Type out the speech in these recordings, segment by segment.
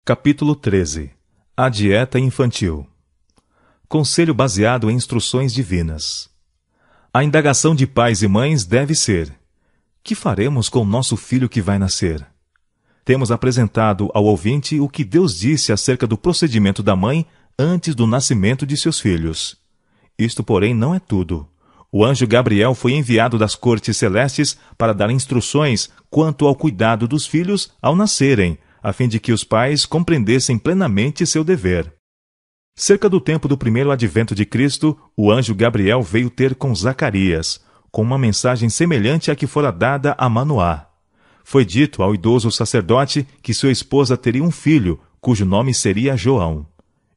Capítulo 13. A dieta infantil. Conselho baseado em instruções divinas. A indagação de pais e mães deve ser: que faremos com o nosso filho que vai nascer? Temos apresentado ao ouvinte o que Deus disse acerca do procedimento da mãe antes do nascimento de seus filhos. Isto, porém, não é tudo. O anjo Gabriel foi enviado das cortes celestes para dar instruções quanto ao cuidado dos filhos ao nascerem, a fim de que os pais compreendessem plenamente seu dever. Cerca do tempo do primeiro advento de Cristo, o anjo Gabriel veio ter com Zacarias, com uma mensagem semelhante à que fora dada a Manoá. Foi dito ao idoso sacerdote que sua esposa teria um filho, cujo nome seria João.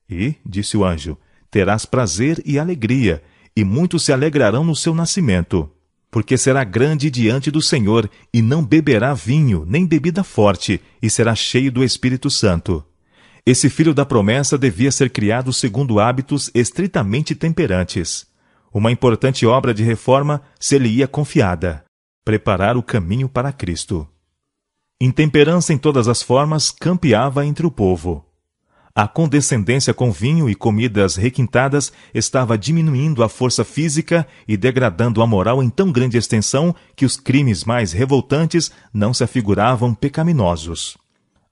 E, disse o anjo, terás prazer e alegria, e muitos se alegrarão no seu nascimento, porque será grande diante do Senhor, e não beberá vinho, nem bebida forte, e será cheio do Espírito Santo. Esse filho da promessa devia ser criado segundo hábitos estritamente temperantes. Uma importante obra de reforma se-lhe-ia confiada: preparar o caminho para Cristo. Intemperança em todas as formas campeava entre o povo. A condescendência com vinho e comidas requintadas estava diminuindo a força física e degradando a moral em tão grande extensão que os crimes mais revoltantes não se afiguravam pecaminosos.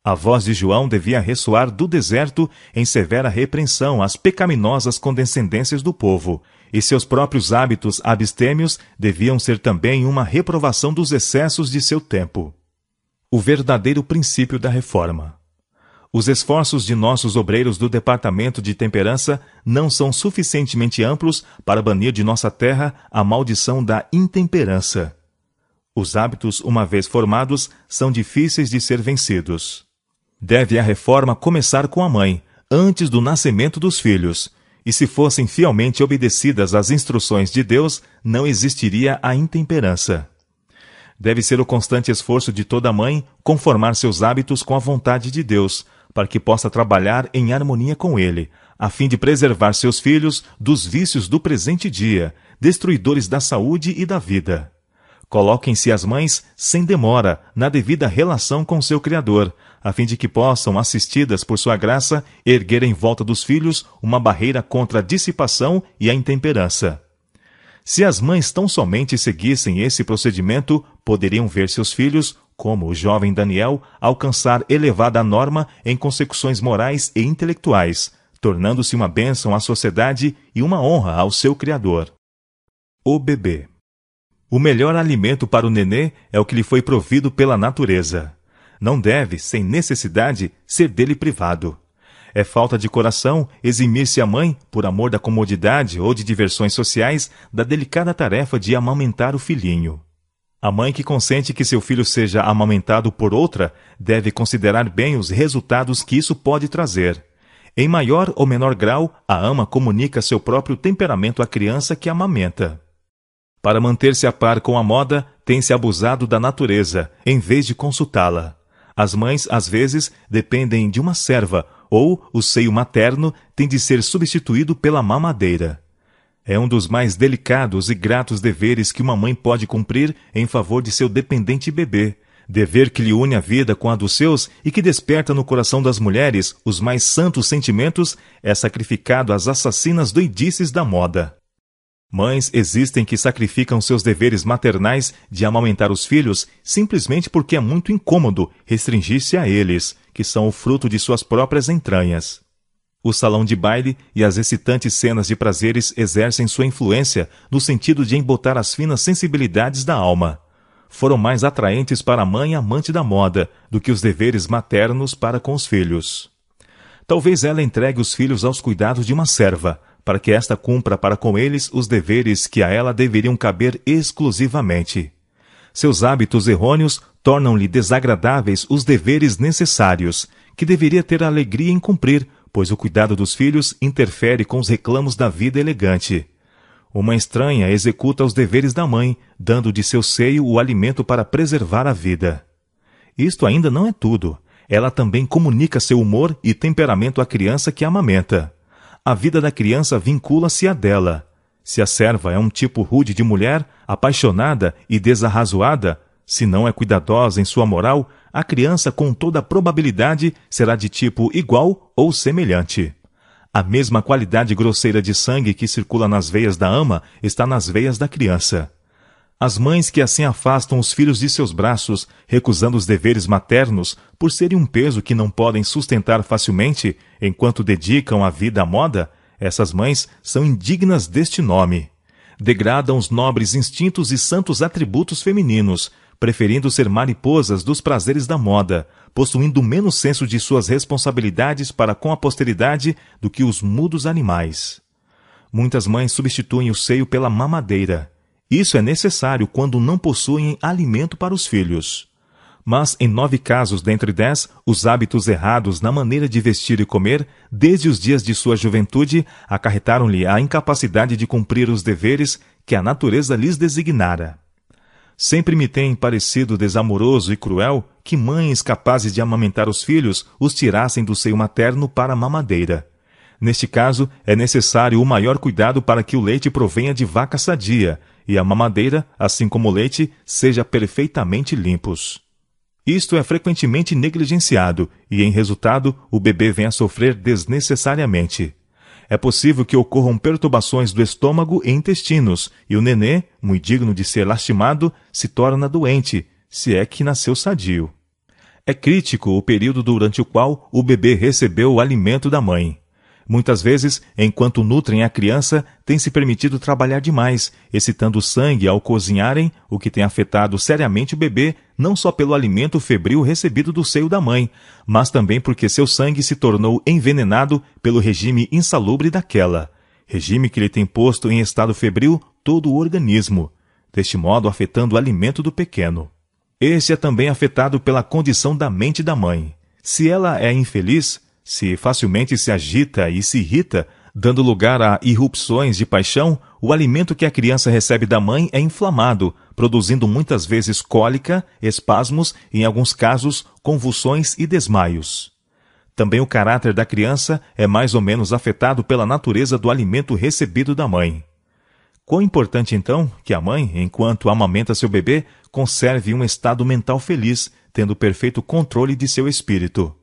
A voz de João devia ressoar do deserto em severa repreensão às pecaminosas condescendências do povo, e seus próprios hábitos abstêmios deviam ser também uma reprovação dos excessos de seu tempo. O verdadeiro princípio da reforma. Os esforços de nossos obreiros do Departamento de Temperança não são suficientemente amplos para banir de nossa terra a maldição da intemperança. Os hábitos, uma vez formados, são difíceis de ser vencidos. Deve a reforma começar com a mãe, antes do nascimento dos filhos, e se fossem fielmente obedecidas as instruções de Deus, não existiria a intemperança. Deve ser o constante esforço de toda mãe conformar seus hábitos com a vontade de Deus, para que possa trabalhar em harmonia com Ele, a fim de preservar seus filhos dos vícios do presente dia, destruidores da saúde e da vida. Coloquem-se as mães, sem demora, na devida relação com seu Criador, a fim de que possam, assistidas por sua graça, erguer em volta dos filhos uma barreira contra a dissipação e a intemperança. Se as mães tão somente seguissem esse procedimento, poderiam ver seus filhos, como o jovem Daniel, alcançar elevada norma em consecuções morais e intelectuais, tornando-se uma bênção à sociedade e uma honra ao seu Criador. O bebê. O melhor alimento para o nenê é o que lhe foi provido pela natureza. Não deve, sem necessidade, ser dele privado. É falta de coração eximir-se a mãe, por amor da comodidade ou de diversões sociais, da delicada tarefa de amamentar o filhinho. A mãe que consente que seu filho seja amamentado por outra deve considerar bem os resultados que isso pode trazer. Em maior ou menor grau, a ama comunica seu próprio temperamento à criança que amamenta. Para manter-se a par com a moda, tem-se abusado da natureza, em vez de consultá-la. As mães, às vezes, dependem de uma serva, ou o seio materno tem de ser substituído pela mamadeira. É um dos mais delicados e gratos deveres que uma mãe pode cumprir em favor de seu dependente bebê, dever que lhe une a vida com a dos seus e que desperta no coração das mulheres os mais santos sentimentos, é sacrificado às assassinas doidices da moda. Mães existem que sacrificam seus deveres maternais de amamentar os filhos simplesmente porque é muito incômodo restringir-se a eles, que são o fruto de suas próprias entranhas. O salão de baile e as excitantes cenas de prazeres exercem sua influência no sentido de embotar as finas sensibilidades da alma. Foram mais atraentes para a mãe amante da moda do que os deveres maternos para com os filhos. Talvez ela entregue os filhos aos cuidados de uma serva, para que esta cumpra para com eles os deveres que a ela deveriam caber exclusivamente. Seus hábitos errôneos tornam-lhe desagradáveis os deveres necessários, que deveria ter alegria em cumprir, pois o cuidado dos filhos interfere com os reclamos da vida elegante. Uma estranha executa os deveres da mãe, dando de seu seio o alimento para preservar a vida. Isto ainda não é tudo. Ela também comunica seu humor e temperamento à criança que amamenta. A vida da criança vincula-se à dela. Se a serva é um tipo rude de mulher, apaixonada e desarrazoada, se não é cuidadosa em sua moral, a criança com toda probabilidade será de tipo igual ou semelhante. A mesma qualidade grosseira de sangue que circula nas veias da ama está nas veias da criança. As mães que assim afastam os filhos de seus braços, recusando os deveres maternos por serem um peso que não podem sustentar facilmente enquanto dedicam a vida à moda, essas mães são indignas deste nome. Degradam os nobres instintos e santos atributos femininos, preferindo ser mariposas dos prazeres da moda, possuindo menos senso de suas responsabilidades para com a posteridade do que os mudos animais. Muitas mães substituem o seio pela mamadeira. Isso é necessário quando não possuem alimento para os filhos. Mas, em 9 casos dentre 10, os hábitos errados na maneira de vestir e comer, desde os dias de sua juventude, acarretaram-lhe a incapacidade de cumprir os deveres que a natureza lhes designara. Sempre me tem parecido desamoroso e cruel que mães capazes de amamentar os filhos os tirassem do seio materno para a mamadeira. Neste caso, é necessário o maior cuidado para que o leite provenha de vaca sadia, e a mamadeira, assim como o leite, seja perfeitamente limpos. Isto é frequentemente negligenciado, e, em resultado, o bebê vem a sofrer desnecessariamente. É possível que ocorram perturbações do estômago e intestinos, e o nenê, muito digno de ser lastimado, se torna doente, se é que nasceu sadio. É crítico o período durante o qual o bebê recebeu o alimento da mãe. Muitas vezes, enquanto nutrem a criança, tem-se permitido trabalhar demais, excitando o sangue ao cozinharem, o que tem afetado seriamente o bebê, não só pelo alimento febril recebido do seio da mãe, mas também porque seu sangue se tornou envenenado pelo regime insalubre daquela, regime que lhe tem posto em estado febril todo o organismo, deste modo afetando o alimento do pequeno. Este é também afetado pela condição da mente da mãe. Se ela é infeliz, se facilmente se agita e se irrita, dando lugar a irrupções de paixão, o alimento que a criança recebe da mãe é inflamado, produzindo muitas vezes cólica, espasmos e, em alguns casos, convulsões e desmaios. Também o caráter da criança é mais ou menos afetado pela natureza do alimento recebido da mãe. Quão importante, então, que a mãe, enquanto amamenta seu bebê, conserve um estado mental feliz, tendo perfeito controle de seu espírito.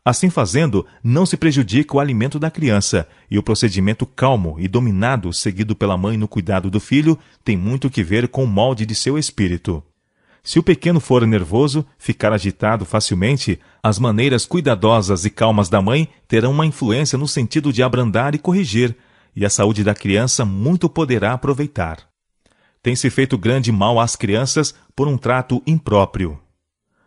Assim fazendo, não se prejudica o alimento da criança, e o procedimento calmo e dominado seguido pela mãe no cuidado do filho tem muito que ver com o molde de seu espírito. Se o pequeno for nervoso, ficar agitado facilmente, as maneiras cuidadosas e calmas da mãe terão uma influência no sentido de abrandar e corrigir, e a saúde da criança muito poderá aproveitar. Tem-se feito grande mal às crianças por um trato impróprio.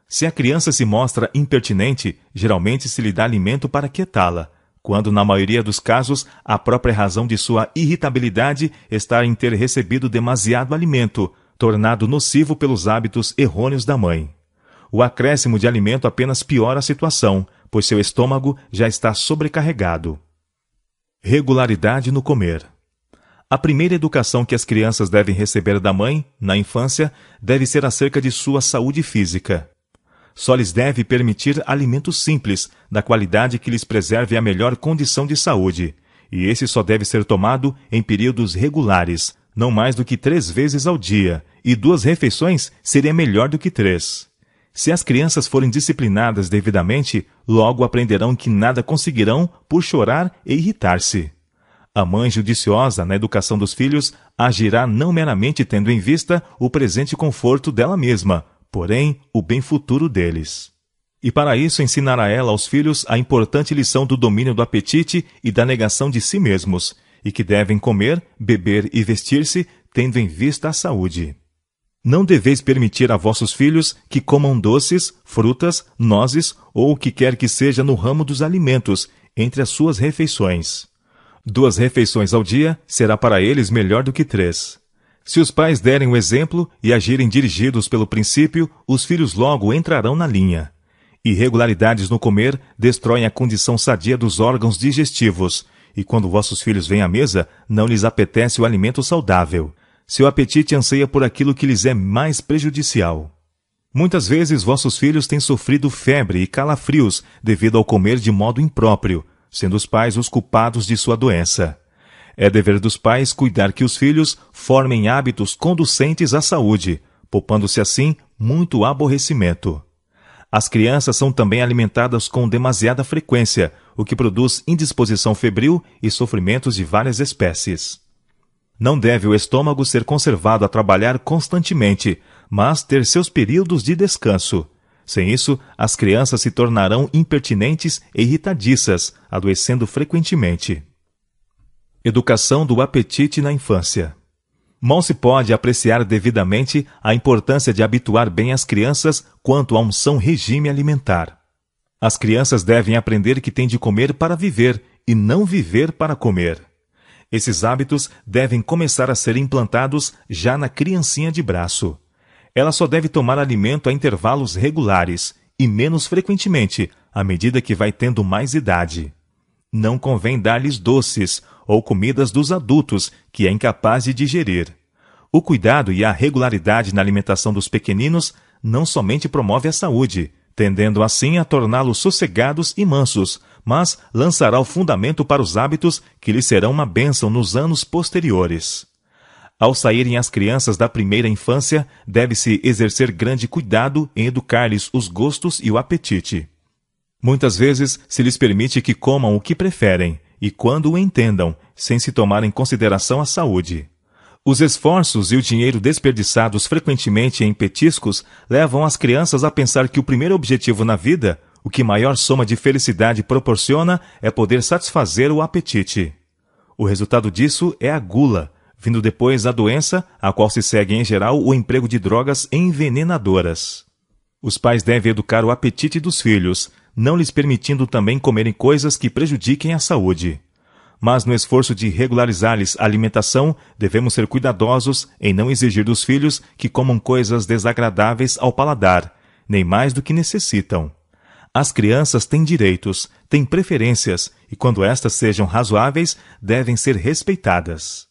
Se a criança se mostra impertinente, geralmente se lhe dá alimento para quietá-la, quando, na maioria dos casos, a própria razão de sua irritabilidade está em ter recebido demasiado alimento, tornado nocivo pelos hábitos errôneos da mãe. O acréscimo de alimento apenas piora a situação, pois seu estômago já está sobrecarregado. Regularidade no comer. A primeira educação que as crianças devem receber da mãe, na infância, deve ser acerca de sua saúde física. Só lhes deve permitir alimentos simples, da qualidade que lhes preserve a melhor condição de saúde, e esse só deve ser tomado em períodos regulares, não mais do que 3 vezes ao dia, e 2 refeições seria melhor do que 3. Se as crianças forem disciplinadas devidamente, logo aprenderão que nada conseguirão por chorar e irritar-se. A mãe judiciosa na educação dos filhos agirá não meramente tendo em vista o presente conforto dela mesma, porém o bem futuro deles. E para isso ensinará ela aos filhos a importante lição do domínio do apetite e da negação de si mesmos, e que devem comer, beber e vestir-se, tendo em vista a saúde. Não deveis permitir a vossos filhos que comam doces, frutas, nozes ou o que quer que seja no ramo dos alimentos, entre as suas refeições. 2 refeições ao dia será para eles melhor do que 3. Se os pais derem o exemplo e agirem dirigidos pelo princípio, os filhos logo entrarão na linha. Irregularidades no comer destroem a condição sadia dos órgãos digestivos, e quando vossos filhos vêm à mesa, não lhes apetece o alimento saudável. Seu apetite anseia por aquilo que lhes é mais prejudicial. Muitas vezes vossos filhos têm sofrido febre e calafrios devido ao comer de modo impróprio, sendo os pais os culpados de sua doença. É dever dos pais cuidar que os filhos formem hábitos conducentes à saúde, poupando-se assim muito aborrecimento. As crianças são também alimentadas com demasiada frequência, o que produz indisposição febril e sofrimentos de várias espécies. Não deve o estômago ser conservado a trabalhar constantemente, mas ter seus períodos de descanso. Sem isso, as crianças se tornarão impertinentes e irritadiças, adoecendo frequentemente. Educação do apetite na infância. Mal se pode apreciar devidamente a importância de habituar bem as crianças quanto a um são regime alimentar. As crianças devem aprender que têm de comer para viver e não viver para comer. Esses hábitos devem começar a ser implantados já na criancinha de braço. Ela só deve tomar alimento a intervalos regulares e menos frequentemente, à medida que vai tendo mais idade. Não convém dar-lhes doces ou comidas dos adultos que é incapaz de digerir. O cuidado e a regularidade na alimentação dos pequeninos não somente promove a saúde, tendendo assim a torná-los sossegados e mansos, mas lançará o fundamento para os hábitos que lhes serão uma bênção nos anos posteriores. Ao saírem as crianças da primeira infância, deve-se exercer grande cuidado em educar-lhes os gostos e o apetite. Muitas vezes se lhes permite que comam o que preferem, e quando o entendam, sem se tomar em consideração a saúde. Os esforços e o dinheiro desperdiçados frequentemente em petiscos levam as crianças a pensar que o primeiro objetivo na vida, o que maior soma de felicidade proporciona, é poder satisfazer o apetite. O resultado disso é a gula, vindo depois a doença, a qual se segue em geral o emprego de drogas envenenadoras. Os pais devem educar o apetite dos filhos, não lhes permitindo também comerem coisas que prejudiquem a saúde. Mas no esforço de regularizar-lhes a alimentação, devemos ser cuidadosos em não exigir dos filhos que comam coisas desagradáveis ao paladar, nem mais do que necessitam. As crianças têm direitos, têm preferências, e quando estas sejam razoáveis, devem ser respeitadas.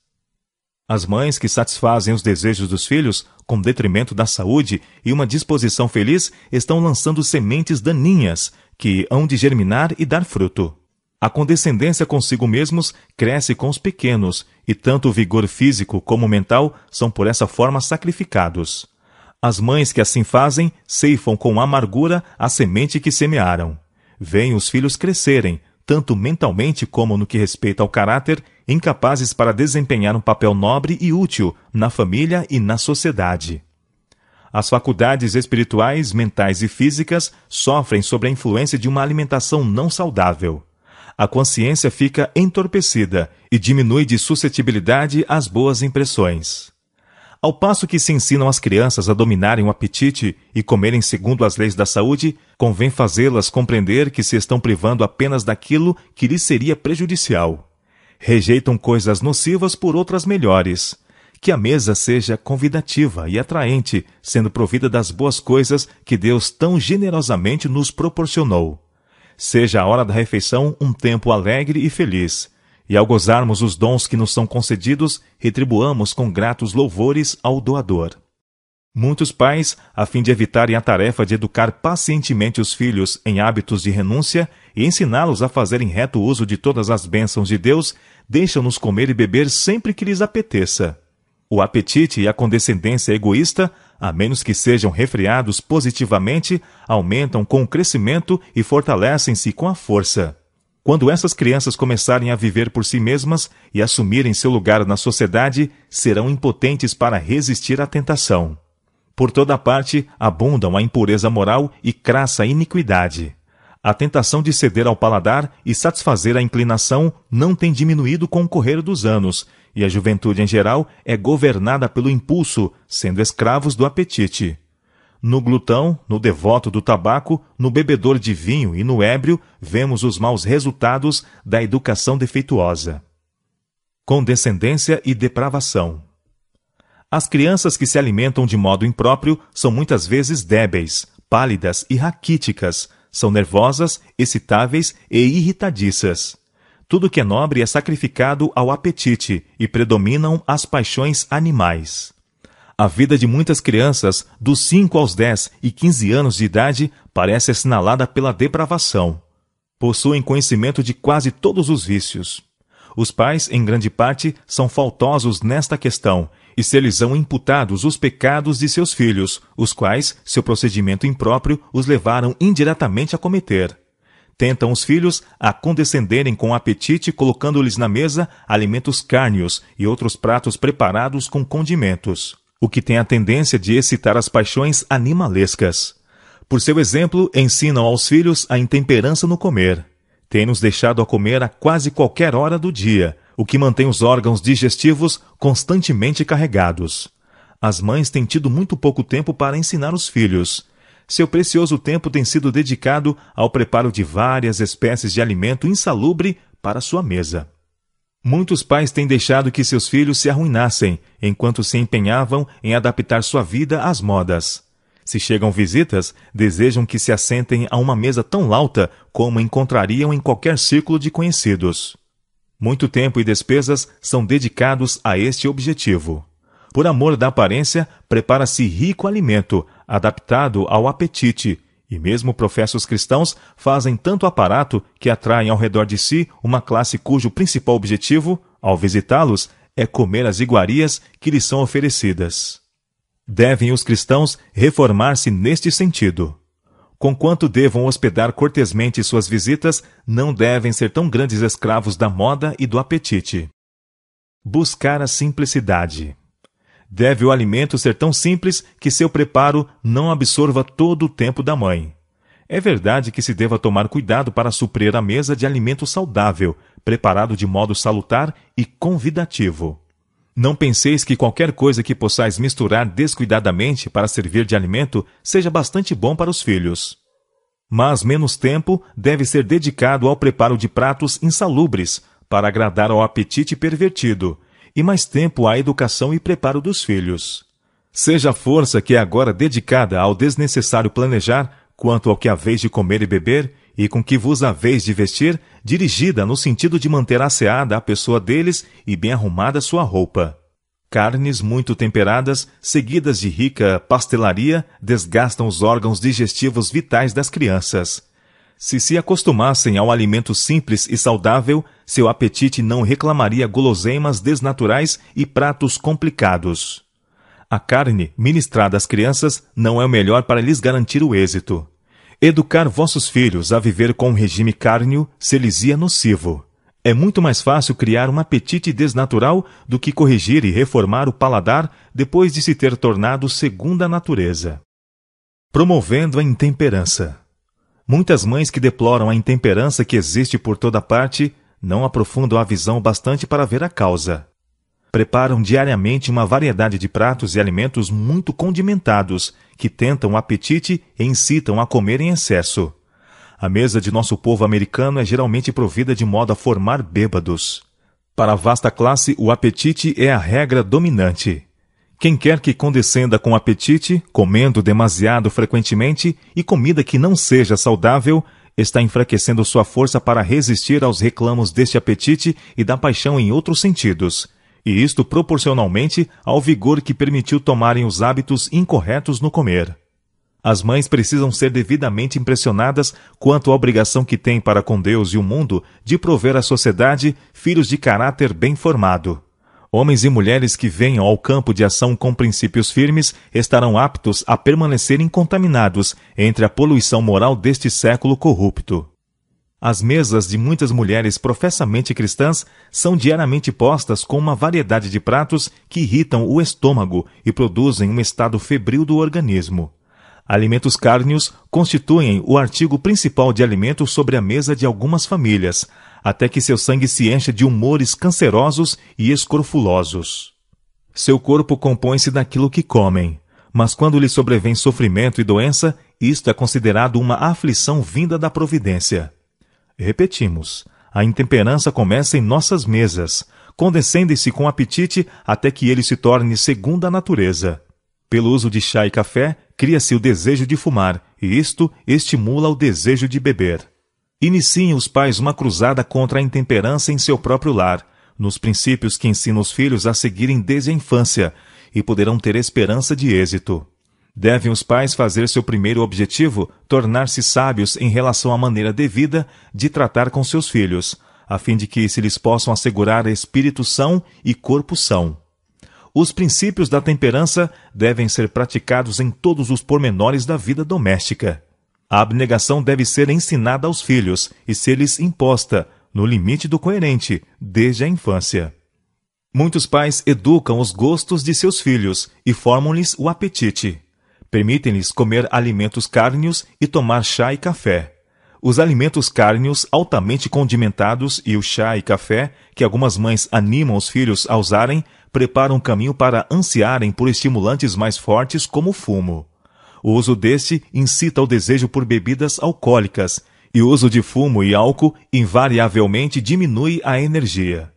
As mães que satisfazem os desejos dos filhos, com detrimento da saúde e uma disposição feliz, estão lançando sementes daninhas, que hão de germinar e dar fruto. A condescendência consigo mesmos cresce com os pequenos, e tanto o vigor físico como mental são por essa forma sacrificados. As mães que assim fazem ceifam com amargura a semente que semearam. Veem os filhos crescerem, tanto mentalmente como no que respeita ao caráter, incapazes para desempenhar um papel nobre e útil na família e na sociedade. As faculdades espirituais, mentais e físicas sofrem sob a influência de uma alimentação não saudável. A consciência fica entorpecida e diminui de suscetibilidade às boas impressões. Ao passo que se ensinam as crianças a dominarem o apetite e comerem segundo as leis da saúde, convém fazê-las compreender que se estão privando apenas daquilo que lhes seria prejudicial. Rejeitam coisas nocivas por outras melhores. Que a mesa seja convidativa e atraente, sendo provida das boas coisas que Deus tão generosamente nos proporcionou. Seja a hora da refeição um tempo alegre e feliz, e ao gozarmos os dons que nos são concedidos, retribuamos com gratos louvores ao doador. Muitos pais, a fim de evitarem a tarefa de educar pacientemente os filhos em hábitos de renúncia e ensiná-los a fazerem reto uso de todas as bênçãos de Deus, deixam-nos comer e beber sempre que lhes apeteça. O apetite e a condescendência egoísta, a menos que sejam refreados positivamente, aumentam com o crescimento e fortalecem-se com a força. Quando essas crianças começarem a viver por si mesmas e assumirem seu lugar na sociedade, serão impotentes para resistir à tentação. Por toda parte abundam a impureza moral e crassa iniquidade. A tentação de ceder ao paladar e satisfazer a inclinação não tem diminuído com o correr dos anos, e a juventude em geral é governada pelo impulso, sendo escravos do apetite. No glutão, no devoto do tabaco, no bebedor de vinho e no ébrio, vemos os maus resultados da educação defeituosa. Condescendência e depravação. As crianças que se alimentam de modo impróprio são muitas vezes débeis, pálidas e raquíticas, são nervosas, excitáveis e irritadiças. Tudo que é nobre é sacrificado ao apetite e predominam as paixões animais. A vida de muitas crianças, dos 5 aos 10 e 15 anos de idade, parece assinalada pela depravação. Possuem conhecimento de quase todos os vícios. Os pais, em grande parte, são faltosos nesta questão e ser-lhes-ão imputados os pecados de seus filhos, os quais seu procedimento impróprio os levaram indiretamente a cometer. Tentam os filhos a condescenderem com apetite, colocando-lhes na mesa alimentos cárneos e outros pratos preparados com condimentos, o que tem a tendência de excitar as paixões animalescas. Por seu exemplo, ensinam aos filhos a intemperança no comer. Têm-nos deixado a comer a quase qualquer hora do dia, o que mantém os órgãos digestivos constantemente carregados. As mães têm tido muito pouco tempo para ensinar os filhos. Seu precioso tempo tem sido dedicado ao preparo de várias espécies de alimento insalubre para sua mesa. Muitos pais têm deixado que seus filhos se arruinassem, enquanto se empenhavam em adaptar sua vida às modas. Se chegam visitas, desejam que se assentem a uma mesa tão lauta como encontrariam em qualquer círculo de conhecidos. Muito tempo e despesas são dedicados a este objetivo. Por amor da aparência, prepara-se rico alimento, adaptado ao apetite, e mesmo professos cristãos fazem tanto aparato que atraem ao redor de si uma classe cujo principal objetivo, ao visitá-los, é comer as iguarias que lhes são oferecidas. Devem os cristãos reformar-se neste sentido. Conquanto devam hospedar cortesmente suas visitas, não devem ser tão grandes escravos da moda e do apetite. Buscar a simplicidade. Deve o alimento ser tão simples que seu preparo não absorva todo o tempo da mãe. É verdade que se deva tomar cuidado para suprir a mesa de alimento saudável, preparado de modo salutar e convidativo. Não penseis que qualquer coisa que possais misturar descuidadamente para servir de alimento seja bastante bom para os filhos. Mas menos tempo deve ser dedicado ao preparo de pratos insalubres, para agradar ao apetite pervertido, e mais tempo à educação e preparo dos filhos. Seja a força que é agora dedicada ao desnecessário planejar, quanto ao que haveis de comer e beber, e com que vos haveis de vestir, dirigida no sentido de manter asseada a pessoa deles e bem arrumada sua roupa. Carnes muito temperadas, seguidas de rica pastelaria, desgastam os órgãos digestivos vitais das crianças. Se acostumassem ao alimento simples e saudável, seu apetite não reclamaria guloseimas desnaturais e pratos complicados. A carne ministrada às crianças não é o melhor para lhes garantir o êxito. Educar vossos filhos a viver com um regime cárneo ser-lhes-ia nocivo. É muito mais fácil criar um apetite desnatural do que corrigir e reformar o paladar depois de se ter tornado segunda natureza. Promovendo a intemperança. Muitas mães que deploram a intemperança que existe por toda parte não aprofundam a visão bastante para ver a causa. Preparam diariamente uma variedade de pratos e alimentos muito condimentados que tentam o apetite e incitam a comer em excesso. A mesa de nosso povo americano é geralmente provida de modo a formar bêbados. Para a vasta classe, o apetite é a regra dominante. Quem quer que condescenda com apetite, comendo demasiado frequentemente e comida que não seja saudável, está enfraquecendo sua força para resistir aos reclamos deste apetite e da paixão em outros sentidos, e isto proporcionalmente ao vigor que permitiu tomarem os hábitos incorretos no comer. As mães precisam ser devidamente impressionadas quanto à obrigação que têm para com Deus e o mundo de prover à sociedade filhos de caráter bem formado. Homens e mulheres que venham ao campo de ação com princípios firmes estarão aptos a permanecer incontaminados entre a poluição moral deste século corrupto. As mesas de muitas mulheres professamente cristãs são diariamente postas com uma variedade de pratos que irritam o estômago e produzem um estado febril do organismo. Alimentos cárneos constituem o artigo principal de alimento sobre a mesa de algumas famílias, até que seu sangue se encha de humores cancerosos e escrofulosos. Seu corpo compõe-se daquilo que comem, mas quando lhe sobrevém sofrimento e doença, isto é considerado uma aflição vinda da providência. Repetimos, a intemperança começa em nossas mesas, condescende-se com apetite até que ele se torne segunda natureza. Pelo uso de chá e café, cria-se o desejo de fumar, e isto estimula o desejo de beber. Iniciem os pais uma cruzada contra a intemperança em seu próprio lar, nos princípios que ensinam os filhos a seguirem desde a infância, e poderão ter esperança de êxito. Devem os pais fazer seu primeiro objetivo tornar-se sábios em relação à maneira devida de tratar com seus filhos, a fim de que se lhes possam assegurar espírito são e corpo são. os princípios da temperança devem ser praticados em todos os pormenores da vida doméstica. A abnegação deve ser ensinada aos filhos e ser-lhes imposta, no limite do coerente, desde a infância. Muitos pais educam os gostos de seus filhos e formam-lhes o apetite. Permitem-lhes comer alimentos cárneos e tomar chá e café. Os alimentos cárneos altamente condimentados e o chá e café, que algumas mães animam os filhos a usarem, preparam o caminho para ansiarem por estimulantes mais fortes como o fumo. O uso deste incita o desejo por bebidas alcoólicas, e o uso de fumo e álcool invariavelmente diminui a energia.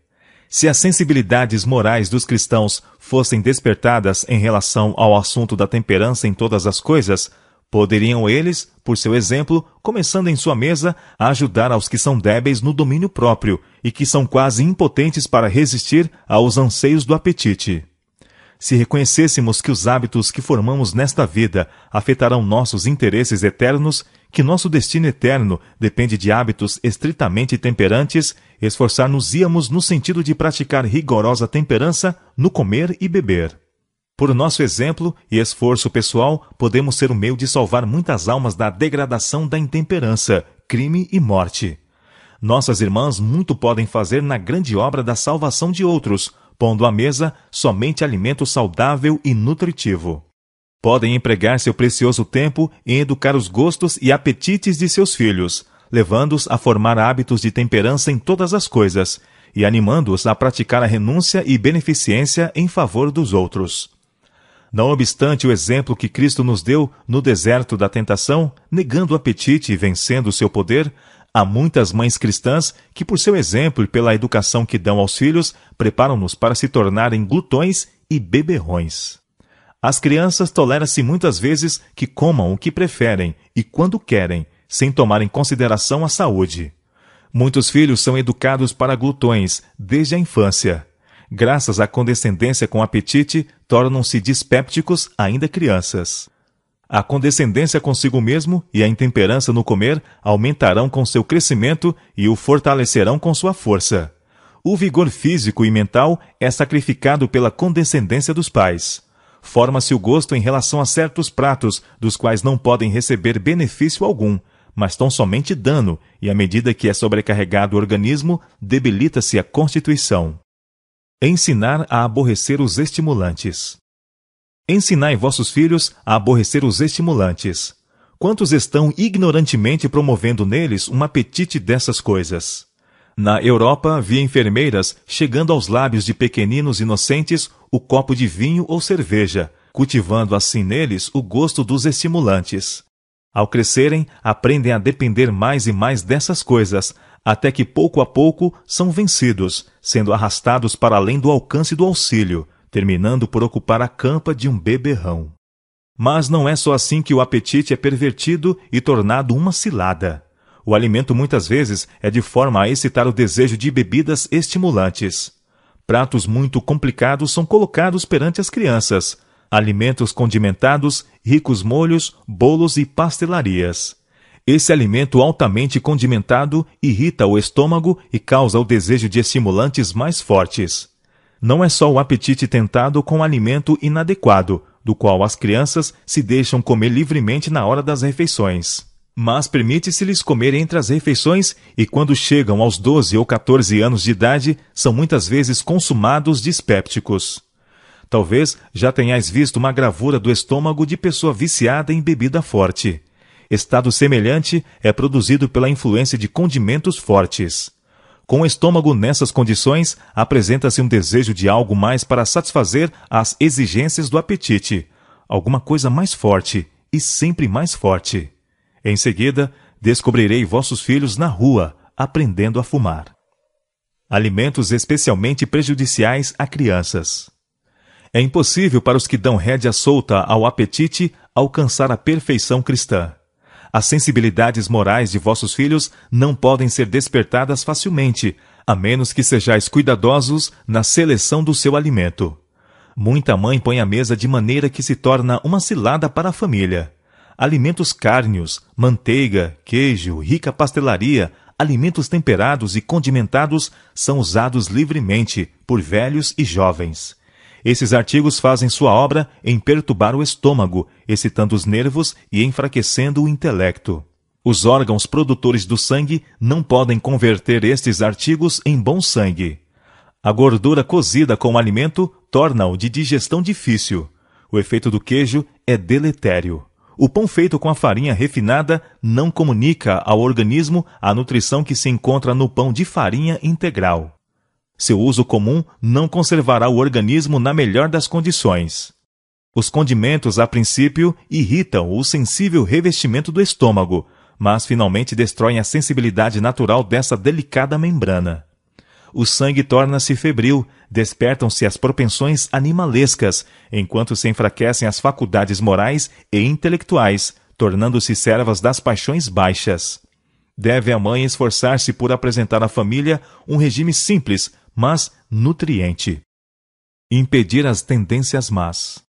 Se as sensibilidades morais dos cristãos fossem despertadas em relação ao assunto da temperança em todas as coisas, poderiam eles, por seu exemplo, começando em sua mesa, a ajudar aos que são débeis no domínio próprio e que são quase impotentes para resistir aos anseios do apetite. Se reconhecêssemos que os hábitos que formamos nesta vida afetarão nossos interesses eternos, que nosso destino eterno depende de hábitos estritamente temperantes, esforçar-nos-íamos no sentido de praticar rigorosa temperança no comer e beber. Por nosso exemplo e esforço pessoal, podemos ser o meio de salvar muitas almas da degradação da intemperança, crime e morte. Nossas irmãs muito podem fazer na grande obra da salvação de outros, pondo à mesa somente alimento saudável e nutritivo. Podem empregar seu precioso tempo em educar os gostos e apetites de seus filhos, levando-os a formar hábitos de temperança em todas as coisas, e animando-os a praticar a renúncia e beneficência em favor dos outros. Não obstante o exemplo que Cristo nos deu no deserto da tentação, negando o apetite e vencendo o seu poder, há muitas mães cristãs que, por seu exemplo e pela educação que dão aos filhos, preparam-nos para se tornarem glutões e beberrões. As crianças toleram-se muitas vezes que comam o que preferem e quando querem, sem tomar em consideração a saúde. Muitos filhos são educados para glutões desde a infância. Graças à condescendência com o apetite, tornam-se dispépticos ainda crianças. A condescendência consigo mesmo e a intemperança no comer aumentarão com seu crescimento e o fortalecerão com sua força. O vigor físico e mental é sacrificado pela condescendência dos pais. Forma-se o gosto em relação a certos pratos, dos quais não podem receber benefício algum, mas tão somente dano, e à medida que é sobrecarregado o organismo, debilita-se a constituição. Ensinar a aborrecer os estimulantes. Ensinai vossos filhos a aborrecer os estimulantes. Quantos estão ignorantemente promovendo neles um apetite dessas coisas? Na Europa, vi enfermeiras chegando aos lábios de pequeninos inocentes o copo de vinho ou cerveja, cultivando assim neles o gosto dos estimulantes. Ao crescerem, aprendem a depender mais e mais dessas coisas, até que pouco a pouco são vencidos, sendo arrastados para além do alcance do auxílio, terminando por ocupar a campa de um beberrão. Mas não é só assim que o apetite é pervertido e tornado uma cilada. O alimento muitas vezes é de forma a excitar o desejo de bebidas estimulantes. Pratos muito complicados são colocados perante as crianças, alimentos condimentados, ricos molhos, bolos e pastelarias. Esse alimento altamente condimentado irrita o estômago e causa o desejo de estimulantes mais fortes. Não é só o apetite tentado com alimento inadequado, do qual as crianças se deixam comer livremente na hora das refeições. Mas permite-se-lhes comer entre as refeições e quando chegam aos 12 ou 14 anos de idade, são muitas vezes consumados dispépticos. Talvez já tenhais visto uma gravura do estômago de pessoa viciada em bebida forte. Estado semelhante é produzido pela influência de condimentos fortes. Com o estômago nessas condições, apresenta-se um desejo de algo mais para satisfazer as exigências do apetite, alguma coisa mais forte e sempre mais forte. Em seguida, descobrirei vossos filhos na rua, aprendendo a fumar. Alimentos especialmente prejudiciais a crianças. É impossível para os que dão rédea solta ao apetite alcançar a perfeição cristã. As sensibilidades morais de vossos filhos não podem ser despertadas facilmente, a menos que sejais cuidadosos na seleção do seu alimento. Muita mãe põe a mesa de maneira que se torna uma cilada para a família. Alimentos cárneos, manteiga, queijo, rica pastelaria, alimentos temperados e condimentados são usados livremente por velhos e jovens. Esses artigos fazem sua obra em perturbar o estômago, excitando os nervos e enfraquecendo o intelecto. Os órgãos produtores do sangue não podem converter estes artigos em bom sangue. A gordura cozida com o alimento torna-o de digestão difícil. O efeito do queijo é deletério. O pão feito com a farinha refinada não comunica ao organismo a nutrição que se encontra no pão de farinha integral. Seu uso comum não conservará o organismo na melhor das condições. Os condimentos, a princípio, irritam o sensível revestimento do estômago, mas finalmente destroem a sensibilidade natural dessa delicada membrana. O sangue torna-se febril, despertam-se as propensões animalescas, enquanto se enfraquecem as faculdades morais e intelectuais, tornando-se servas das paixões baixas. Deve a mãe esforçar-se por apresentar à família um regime simples, mas nutriente. Impedir as tendências más.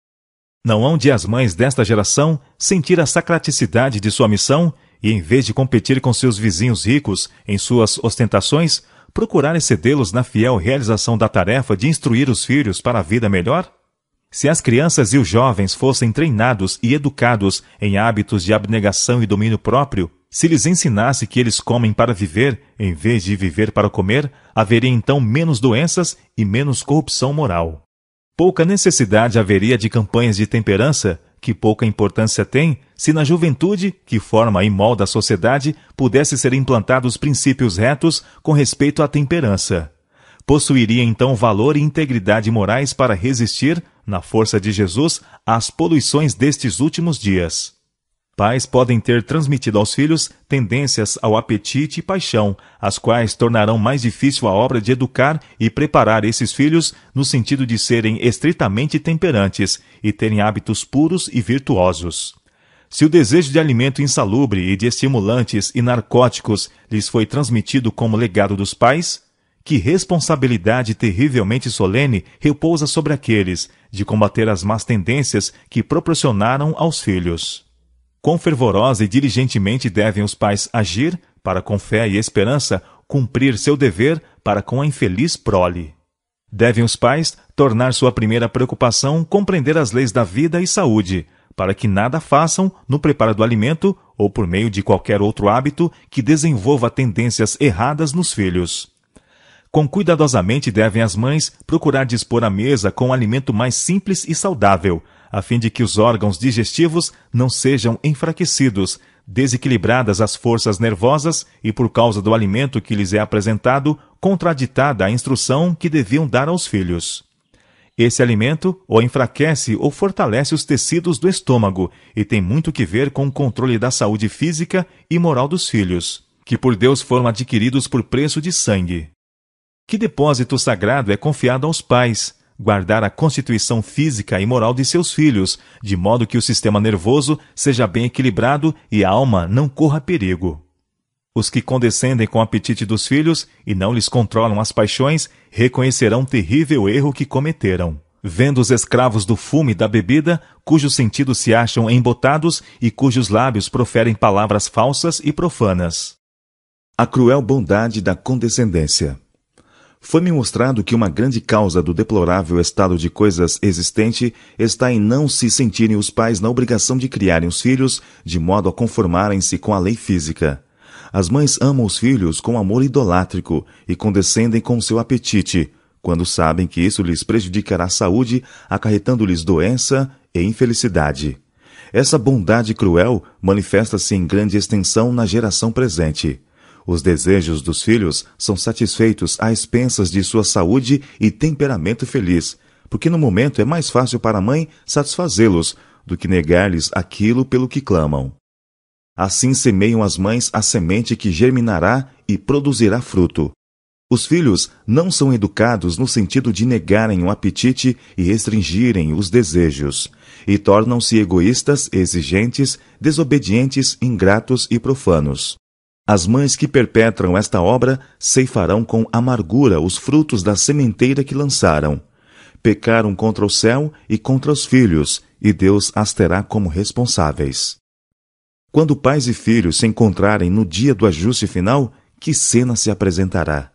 Não hão de as mães desta geração sentir a sacraticidade de sua missão e, em vez de competir com seus vizinhos ricos em suas ostentações, procurar excedê-los na fiel realização da tarefa de instruir os filhos para a vida melhor? Se as crianças e os jovens fossem treinados e educados em hábitos de abnegação e domínio próprio, se lhes ensinasse que eles comem para viver, em vez de viver para comer, haveria então menos doenças e menos corrupção moral. Pouca necessidade haveria de campanhas de temperança, que pouca importância tem, se na juventude, que forma e molda a sociedade, pudesse ser implantados princípios retos com respeito à temperança. Possuiria então valor e integridade morais para resistir, na força de Jesus, às poluições destes últimos dias. Pais podem ter transmitido aos filhos tendências ao apetite e paixão, as quais tornarão mais difícil a obra de educar e preparar esses filhos no sentido de serem estritamente temperantes e terem hábitos puros e virtuosos. Se o desejo de alimento insalubre e de estimulantes e narcóticos lhes foi transmitido como legado dos pais, que responsabilidade terrivelmente solene repousa sobre aqueles de combater as más tendências que proporcionaram aos filhos. Quão fervorosa e diligentemente devem os pais agir, para com fé e esperança cumprir seu dever para com a infeliz prole. Devem os pais tornar sua primeira preocupação compreender as leis da vida e saúde, para que nada façam no preparo do alimento ou por meio de qualquer outro hábito que desenvolva tendências erradas nos filhos. Quão cuidadosamente devem as mães procurar dispor a mesa com um alimento mais simples e saudável, a fim de que os órgãos digestivos não sejam enfraquecidos, desequilibradas as forças nervosas e, por causa do alimento que lhes é apresentado, contraditada a instrução que deviam dar aos filhos. Esse alimento ou enfraquece ou fortalece os tecidos do estômago e tem muito que ver com o controle da saúde física e moral dos filhos, que por Deus foram adquiridos por preço de sangue. Que depósito sagrado é confiado aos pais, guardar a constituição física e moral de seus filhos, de modo que o sistema nervoso seja bem equilibrado e a alma não corra perigo. Os que condescendem com o apetite dos filhos e não lhes controlam as paixões, reconhecerão o terrível erro que cometeram. Vendo os escravos do fumo e da bebida, cujos sentidos se acham embotados e cujos lábios proferem palavras falsas e profanas. A cruel bondade da condescendência. Foi-me mostrado que uma grande causa do deplorável estado de coisas existente está em não se sentirem os pais na obrigação de criarem os filhos de modo a conformarem-se com a lei física. As mães amam os filhos com amor idolátrico e condescendem com seu apetite, quando sabem que isso lhes prejudicará a saúde, acarretando-lhes doença e infelicidade. Essa bondade cruel manifesta-se em grande extensão na geração presente. Os desejos dos filhos são satisfeitos às expensas de sua saúde e temperamento feliz, porque no momento é mais fácil para a mãe satisfazê-los do que negar-lhes aquilo pelo que clamam. Assim semeiam as mães a semente que germinará e produzirá fruto. Os filhos não são educados no sentido de negarem o apetite e restringirem os desejos, e tornam-se egoístas, exigentes, desobedientes, ingratos e profanos. As mães que perpetram esta obra ceifarão com amargura os frutos da sementeira que lançaram. Pecaram contra o céu e contra os filhos, e Deus as terá como responsáveis. Quando pais e filhos se encontrarem no dia do ajuste final, que cena se apresentará?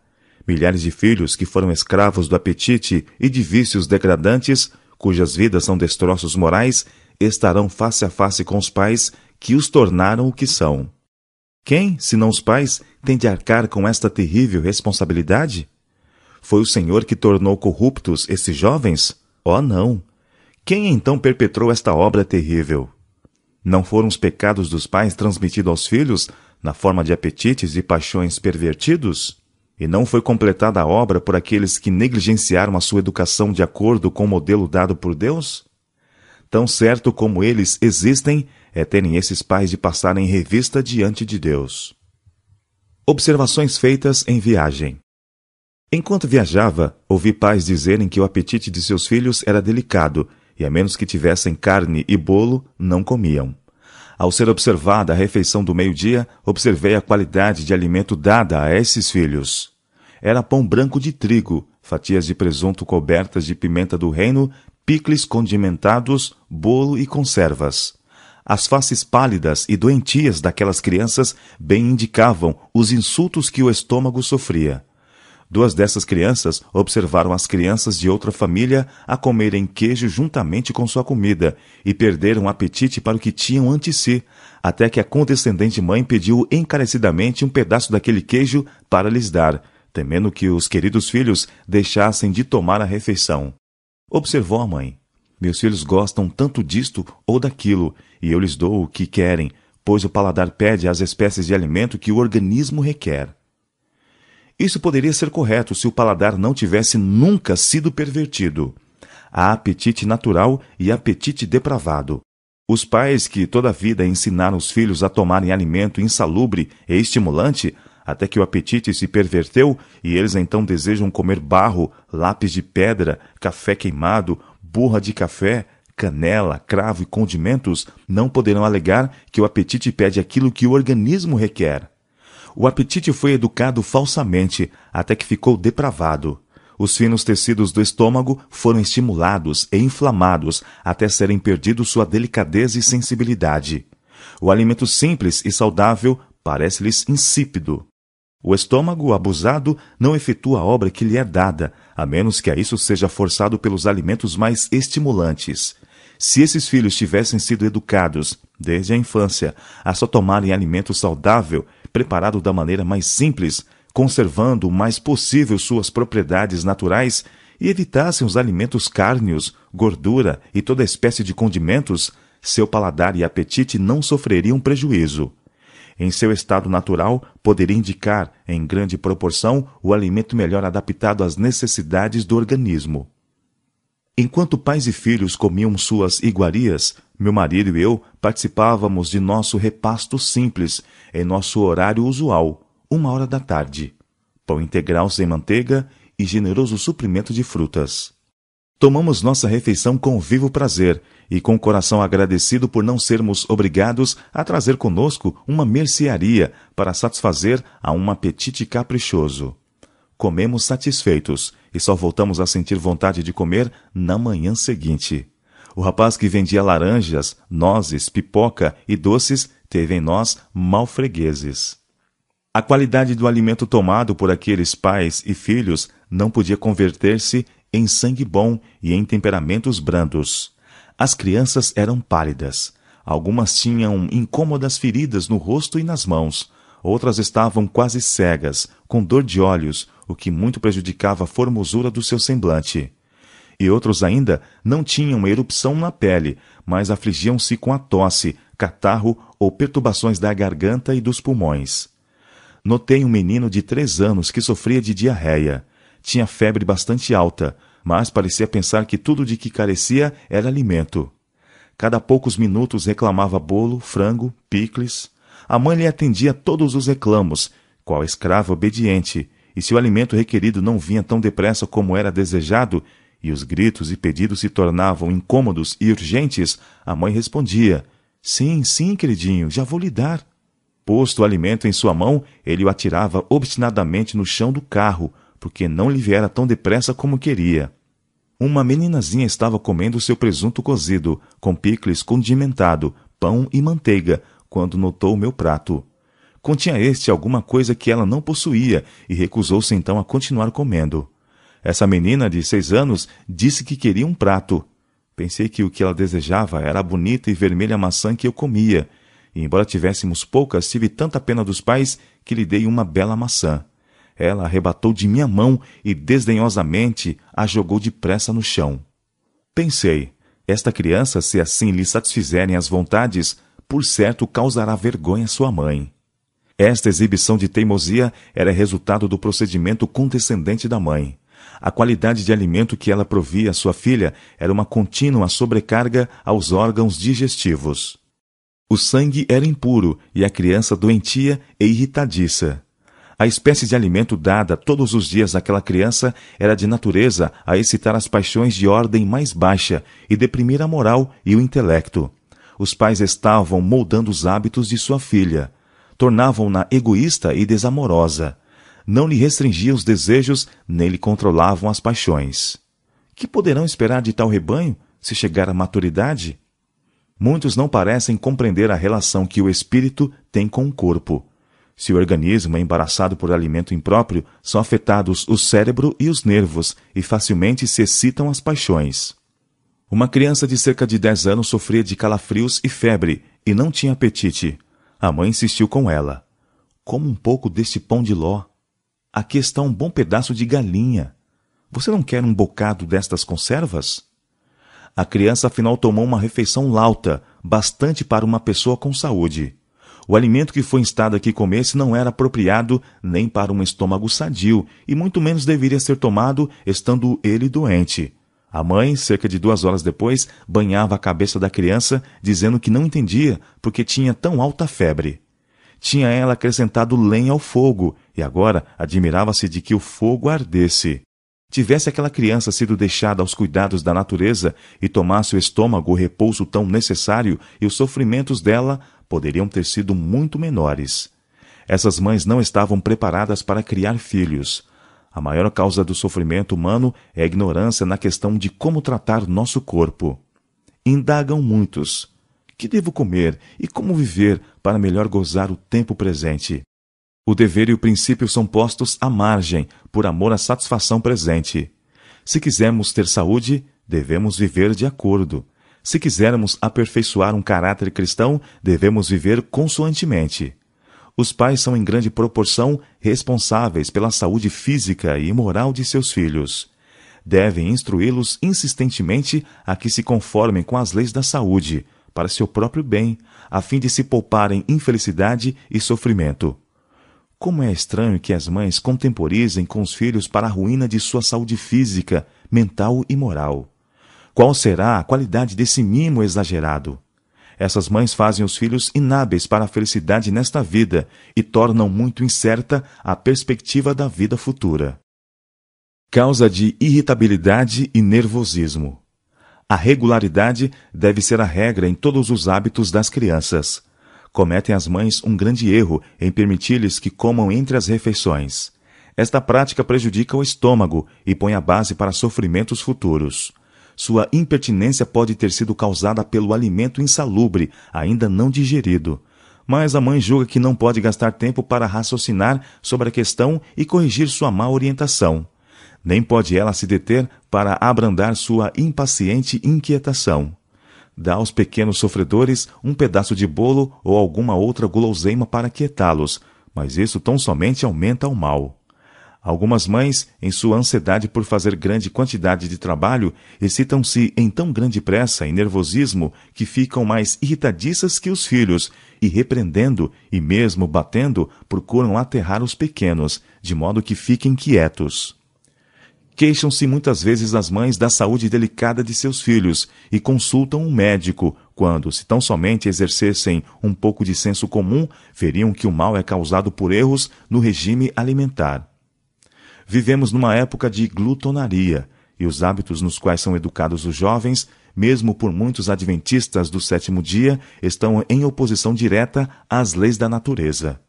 Milhares de filhos que foram escravos do apetite e de vícios degradantes, cujas vidas são destroços morais, estarão face a face com os pais que os tornaram o que são. Quem, senão os pais, tem de arcar com esta terrível responsabilidade? Foi o Senhor que tornou corruptos esses jovens? Oh, não! Quem então perpetrou esta obra terrível? Não foram os pecados dos pais transmitidos aos filhos, na forma de apetites e paixões pervertidos? E não foi completada a obra por aqueles que negligenciaram a sua educação de acordo com o modelo dado por Deus? Tão certo como eles existem, é terem esses pais de passarem em revista diante de Deus. Observações feitas em viagem. Enquanto viajava, ouvi pais dizerem que o apetite de seus filhos era delicado, e a menos que tivessem carne e bolo, não comiam. Ao ser observada a refeição do meio-dia, observei a qualidade de alimento dada a esses filhos. Era pão branco de trigo, fatias de presunto cobertas de pimenta do reino, picles condimentados, bolo e conservas. As faces pálidas e doentias daquelas crianças bem indicavam os insultos que o estômago sofria. 2 dessas crianças observaram as crianças de outra família a comerem queijo juntamente com sua comida e perderam o apetite para o que tinham ante si, até que a condescendente mãe pediu encarecidamente um pedaço daquele queijo para lhes dar, temendo que os queridos filhos deixassem de tomar a refeição. Observou a mãe: meus filhos gostam tanto disto ou daquilo, e eu lhes dou o que querem, pois o paladar pede as espécies de alimento que o organismo requer. Isso poderia ser correto se o paladar não tivesse nunca sido pervertido. Há apetite natural e apetite depravado. Os pais que toda a vida ensinaram os filhos a tomarem alimento insalubre e estimulante, até que o apetite se perverteu e eles então desejam comer barro, lápis de pedra, café queimado, burra de café, canela, cravo e condimentos, não poderão alegar que o apetite pede aquilo que o organismo requer. O apetite foi educado falsamente, até que ficou depravado. Os finos tecidos do estômago foram estimulados e inflamados, até serem perdidos sua delicadeza e sensibilidade. O alimento simples e saudável parece-lhes insípido. O estômago abusado não efetua a obra que lhe é dada, a menos que a isso seja forçado pelos alimentos mais estimulantes. Se esses filhos tivessem sido educados, desde a infância, a só tomarem alimento saudável, preparado da maneira mais simples, conservando o mais possível suas propriedades naturais, e evitassem os alimentos cárneos, gordura e toda espécie de condimentos, seu paladar e apetite não sofreriam prejuízo. Em seu estado natural, poderia indicar, em grande proporção, o alimento melhor adaptado às necessidades do organismo. Enquanto pais e filhos comiam suas iguarias, meu marido e eu participávamos de nosso repasto simples, em nosso horário usual, 1h da tarde. Pão integral sem manteiga e generoso suprimento de frutas. Tomamos nossa refeição com vivo prazer e com o coração agradecido por não sermos obrigados a trazer conosco uma mercearia para satisfazer a um apetite caprichoso. Comemos satisfeitos e só voltamos a sentir vontade de comer na manhã seguinte. O rapaz que vendia laranjas, nozes, pipoca e doces teve em nós malfregueses. A qualidade do alimento tomado por aqueles pais e filhos não podia converter-se em sangue bom e em temperamentos brandos. As crianças eram pálidas. Algumas tinham incômodas feridas no rosto e nas mãos. Outras estavam quase cegas, com dor de olhos, o que muito prejudicava a formosura do seu semblante. E outros ainda não tinham erupção na pele, mas afligiam-se com a tosse, catarro ou perturbações da garganta e dos pulmões. Notei um menino de 3 anos que sofria de diarreia. Tinha febre bastante alta, mas parecia pensar que tudo de que carecia era alimento. Cada poucos minutos reclamava bolo, frango, picles. A mãe lhe atendia todos os reclamos, qual escrava obediente, e se o alimento requerido não vinha tão depressa como era desejado, e os gritos e pedidos se tornavam incômodos e urgentes, a mãe respondia: sim, sim, queridinho, já vou lhe dar. Posto o alimento em sua mão, ele o atirava obstinadamente no chão do carro, porque não lhe viera tão depressa como queria. Uma meninazinha estava comendo seu presunto cozido, com picles condimentado, pão e manteiga, quando notou o meu prato. Continha este alguma coisa que ela não possuía e recusou-se então a continuar comendo. Essa menina de 6 anos disse que queria um prato. Pensei que o que ela desejava era a bonita e vermelha maçã que eu comia, e embora tivéssemos poucas, tive tanta pena dos pais que lhe dei uma bela maçã. Ela arrebatou de minha mão e desdenhosamente a jogou depressa no chão. Pensei, esta criança, se assim lhe satisfizerem as vontades, por certo causará vergonha à sua mãe. Esta exibição de teimosia era resultado do procedimento condescendente da mãe. A qualidade de alimento que ela provia à sua filha era uma contínua sobrecarga aos órgãos digestivos. O sangue era impuro e a criança doentia e irritadiça. A espécie de alimento dada todos os dias àquela criança era de natureza a excitar as paixões de ordem mais baixa e deprimir a moral e o intelecto. Os pais estavam moldando os hábitos de sua filha. Tornavam-na egoísta e desamorosa. Não lhe restringiam os desejos, nem lhe controlavam as paixões. Que poderão esperar de tal rebanho, se chegar à maturidade? Muitos não parecem compreender a relação que o espírito tem com o corpo. Se o organismo é embaraçado por alimento impróprio, são afetados o cérebro e os nervos, e facilmente se excitam as paixões. Uma criança de cerca de 10 anos sofria de calafrios e febre, e não tinha apetite. A mãe insistiu com ela. Coma um pouco deste pão de ló. Aqui está um bom pedaço de galinha. Você não quer um bocado destas conservas? A criança afinal tomou uma refeição lauta, bastante para uma pessoa com saúde. O alimento que foi instado a que comesse não era apropriado nem para um estômago sadio, e muito menos deveria ser tomado estando ele doente. A mãe, cerca de 2 horas depois, banhava a cabeça da criança, dizendo que não entendia porque tinha tão alta febre. Tinha ela acrescentado lenha ao fogo, e agora admirava-se de que o fogo ardesse. Tivesse aquela criança sido deixada aos cuidados da natureza e tomasse o estômago o repouso tão necessário, e os sofrimentos dela poderiam ter sido muito menores. Essas mães não estavam preparadas para criar filhos. A maior causa do sofrimento humano é a ignorância na questão de como tratar nosso corpo. Indagam muitos. Que devo comer e como viver para melhor gozar o tempo presente? O dever e o princípio são postos à margem, por amor à satisfação presente. Se quisermos ter saúde, devemos viver de acordo. Se quisermos aperfeiçoar um caráter cristão, devemos viver consoantemente. Os pais são em grande proporção responsáveis pela saúde física e moral de seus filhos. Devem instruí-los insistentemente a que se conformem com as leis da saúde, para seu próprio bem, a fim de se pouparem infelicidade e sofrimento. Como é estranho que as mães contemporizem com os filhos para a ruína de sua saúde física, mental e moral. Qual será a qualidade desse mimo exagerado? Essas mães fazem os filhos inábeis para a felicidade nesta vida e tornam muito incerta a perspectiva da vida futura. Causa de irritabilidade e nervosismo. A regularidade deve ser a regra em todos os hábitos das crianças. Cometem as mães um grande erro em permitir-lhes que comam entre as refeições. Esta prática prejudica o estômago e põe a base para sofrimentos futuros. Sua impertinência pode ter sido causada pelo alimento insalubre, ainda não digerido. Mas a mãe julga que não pode gastar tempo para raciocinar sobre a questão e corrigir sua má orientação. Nem pode ela se deter para abrandar sua impaciente inquietação. Dá aos pequenos sofredores um pedaço de bolo ou alguma outra guloseima para quietá-los, mas isso tão somente aumenta o mal. Algumas mães, em sua ansiedade por fazer grande quantidade de trabalho, excitam-se em tão grande pressa e nervosismo que ficam mais irritadiças que os filhos, e repreendendo e mesmo batendo, procuram aterrar os pequenos, de modo que fiquem quietos. Queixam-se muitas vezes as mães da saúde delicada de seus filhos e consultam um médico, quando, se tão somente exercessem um pouco de senso comum, veriam que o mal é causado por erros no regime alimentar. Vivemos numa época de glutonaria, e os hábitos nos quais são educados os jovens, mesmo por muitos adventistas do 7º dia, estão em oposição direta às leis da natureza.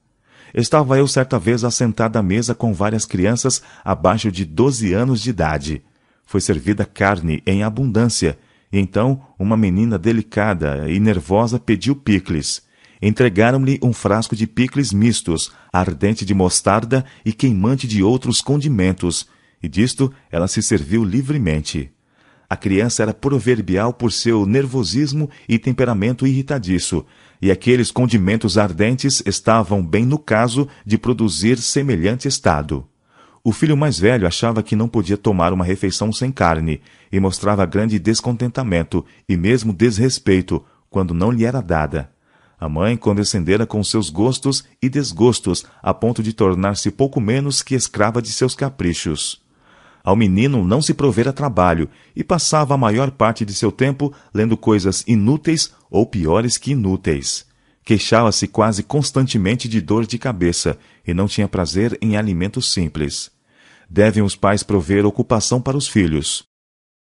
Estava eu certa vez assentado à mesa com várias crianças abaixo de 12 anos de idade. Foi servida carne em abundância, e então uma menina delicada e nervosa pediu picles. entregaram-lhe um frasco de picles mistos, ardente de mostarda e queimante de outros condimentos, e disto ela se serviu livremente. A criança era proverbial por seu nervosismo e temperamento irritadiço, e aqueles condimentos ardentes estavam bem no caso de produzir semelhante estado. O filho mais velho achava que não podia tomar uma refeição sem carne, e mostrava grande descontentamento e mesmo desrespeito quando não lhe era dada. A mãe condescendera com seus gostos e desgostos, a ponto de tornar-se pouco menos que escrava de seus caprichos. Ao menino não se provera trabalho, e passava a maior parte de seu tempo lendo coisas inúteis ou piores que inúteis. Queixava-se quase constantemente de dor de cabeça, e não tinha prazer em alimentos simples. Devem os pais prover ocupação para os filhos.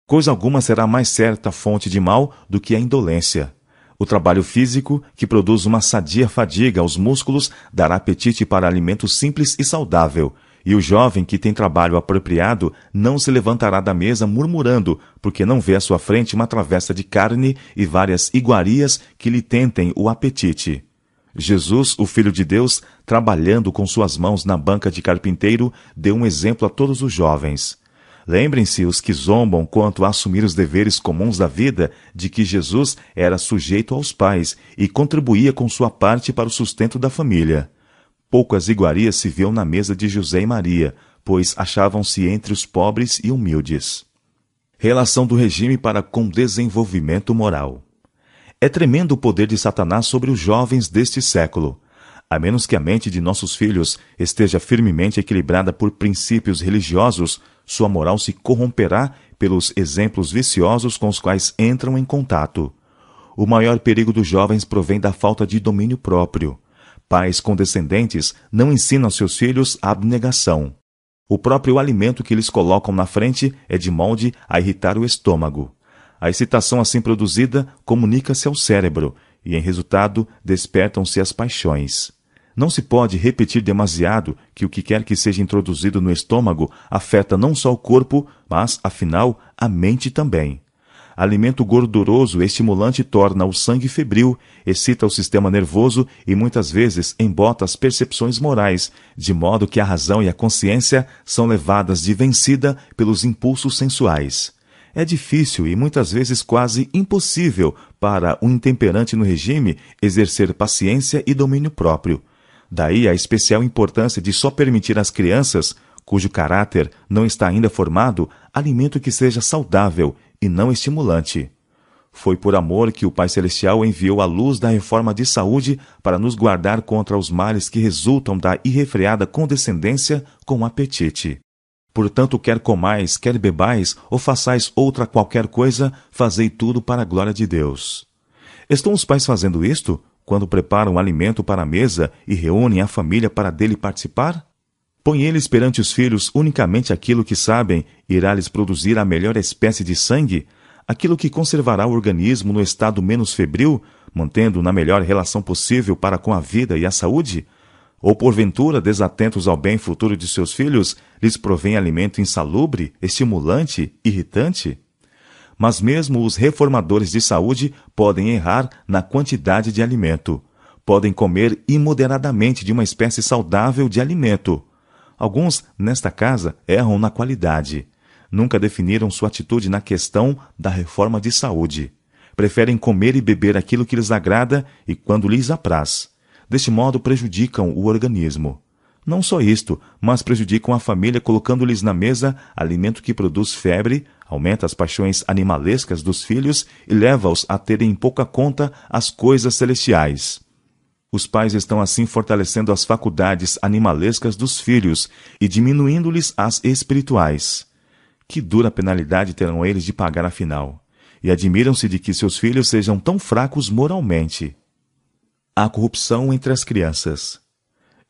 Coisa alguma será mais certa fonte de mal do que a indolência. O trabalho físico, que produz uma sadia fadiga aos músculos, dará apetite para alimento simples e saudável, e o jovem que tem trabalho apropriado não se levantará da mesa murmurando, porque não vê à sua frente uma travessa de carne e várias iguarias que lhe tentem o apetite. Jesus, o Filho de Deus, trabalhando com suas mãos na banca de carpinteiro, deu um exemplo a todos os jovens. Lembrem-se os que zombam quanto a assumir os deveres comuns da vida, de que Jesus era sujeito aos pais e contribuía com sua parte para o sustento da família. Poucas iguarias se viam na mesa de José e Maria, pois achavam-se entre os pobres e humildes. Relação do regime para com desenvolvimento moral. É tremendo o poder de Satanás sobre os jovens deste século. A menos que a mente de nossos filhos esteja firmemente equilibrada por princípios religiosos, sua moral se corromperá pelos exemplos viciosos com os quais entram em contato. O maior perigo dos jovens provém da falta de domínio próprio. Pais condescendentes não ensinam seus filhos a abnegação. O próprio alimento que lhes colocam na frente é de molde a irritar o estômago. A excitação assim produzida comunica-se ao cérebro, e em resultado despertam-se as paixões. Não se pode repetir demasiado que o que quer que seja introduzido no estômago afeta não só o corpo, mas, afinal, a mente também. Alimento gorduroso estimulante torna o sangue febril, excita o sistema nervoso e muitas vezes embota as percepções morais, de modo que a razão e a consciência são levadas de vencida pelos impulsos sensuais. É difícil e muitas vezes quase impossível para um intemperante no regime exercer paciência e domínio próprio. Daí a especial importância de só permitir às crianças, cujo caráter não está ainda formado, alimento que seja saudável e não estimulante. Foi por amor que o Pai Celestial enviou a luz da reforma de saúde para nos guardar contra os males que resultam da irrefreada condescendência com o apetite. Portanto, quer comais, quer bebais, ou façais outra qualquer coisa, fazei tudo para a glória de Deus. Estão os pais fazendo isto quando preparam alimento para a mesa e reúnem a família para dele participar? Põe eles perante os filhos unicamente aquilo que sabem irá lhes produzir a melhor espécie de sangue, aquilo que conservará o organismo no estado menos febril, mantendo na melhor relação possível para com a vida e a saúde? Ou, porventura, desatentos ao bem futuro de seus filhos, lhes provém alimento insalubre, estimulante, irritante? Mas mesmo os reformadores de saúde podem errar na quantidade de alimento. Podem comer imoderadamente de uma espécie saudável de alimento. Alguns, nesta casa, erram na qualidade. Nunca definiram sua atitude na questão da reforma de saúde. Preferem comer e beber aquilo que lhes agrada e quando lhes apraz. Deste modo prejudicam o organismo. Não só isto, mas prejudicam a família colocando-lhes na mesa alimento que produz febre, aumenta as paixões animalescas dos filhos e leva-os a terem em pouca conta as coisas celestiais. Os pais estão assim fortalecendo as faculdades animalescas dos filhos e diminuindo-lhes as espirituais. Que dura penalidade terão eles de pagar afinal? E admiram-se de que seus filhos sejam tão fracos moralmente. A corrupção entre as crianças.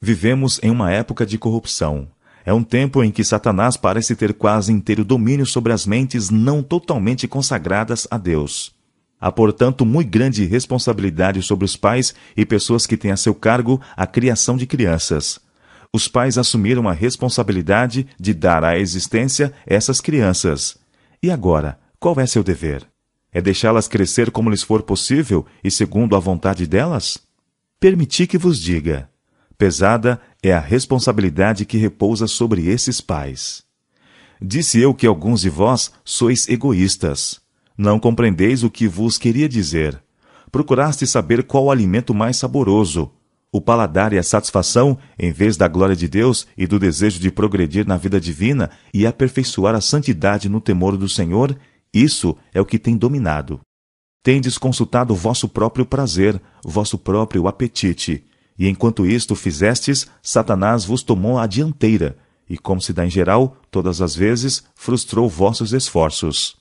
Vivemos em uma época de corrupção. É um tempo em que Satanás parece ter quase inteiro domínio sobre as mentes não totalmente consagradas a Deus. Há, portanto, muito grande responsabilidade sobre os pais e pessoas que têm a seu cargo a criação de crianças. Os pais assumiram a responsabilidade de dar à existência essas crianças. E agora, qual é seu dever? É deixá-las crescer como lhes for possível e segundo a vontade delas? Permiti que vos diga: pesada é a responsabilidade que repousa sobre esses pais. Disse eu que alguns de vós sois egoístas. Não compreendeis o que vos queria dizer. Procuraste saber qual o alimento mais saboroso, o paladar e a satisfação, em vez da glória de Deus e do desejo de progredir na vida divina e aperfeiçoar a santidade no temor do Senhor. Isso é o que tem dominado. Tendes consultado o vosso próprio prazer, vosso próprio apetite, e enquanto isto fizestes, Satanás vos tomou a dianteira, e como se dá em geral, todas as vezes, frustrou vossos esforços.